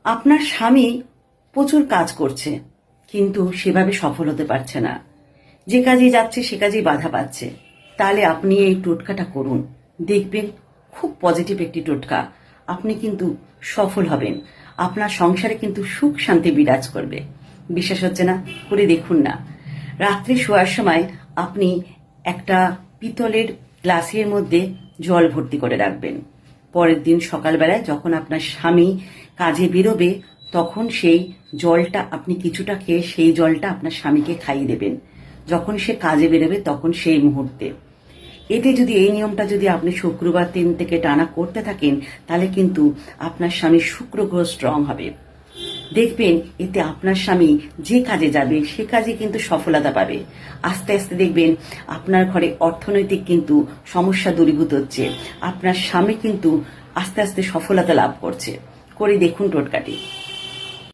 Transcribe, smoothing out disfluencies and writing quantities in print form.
আপনার স্বামী প্রচুর কাজ করছে, কিন্তু সেভাবে সফল হতে পারছে না। যে কাজে যাচ্ছে সে কাজেই বাধা পাচ্ছে। তাহলে আপনি এই টোটকাটা করুন, দেখবেন খুব পজিটিভ একটি টোটকা। আপনি কিন্তু সফল হবেন, আপনার সংসারে কিন্তু সুখ শান্তি বিরাজ করবে। বিশ্বাস হচ্ছে না? করে দেখুন না। রাত্রে শোয়ার সময় আপনি একটা পিতলের গ্লাসের মধ্যে জল ভর্তি করে রাখবেন। পরের দিন সকালবেলায় যখন আপনার স্বামী কাজে বেরোবে, তখন সেই জলটা আপনি কিছুটা খেয়ে সেই জলটা আপনার স্বামীকে খাইয়ে দেবেন। যখন সে কাজে বেরোবে তখন সেই মুহূর্তে। এতে যদি এই নিয়মটা যদি আপনি শুক্রবার দিন থেকে টানা করতে থাকেন, তাহলে কিন্তু আপনার স্বামীর শুক্র গ্রহ স্ট্রং হবে। দেখবেন এতে আপনার স্বামী যে কাজে যাবে সে কাজে কিন্তু সফলতা পাবে। আস্তে আস্তে দেখবেন আপনার ঘরে অর্থনৈতিক কিন্তু সমস্যা দূরীভূত হচ্ছে। আপনার স্বামী কিন্তু আস্তে আস্তে সফলতা লাভ করছে। করে দেখুন টোটকাটি।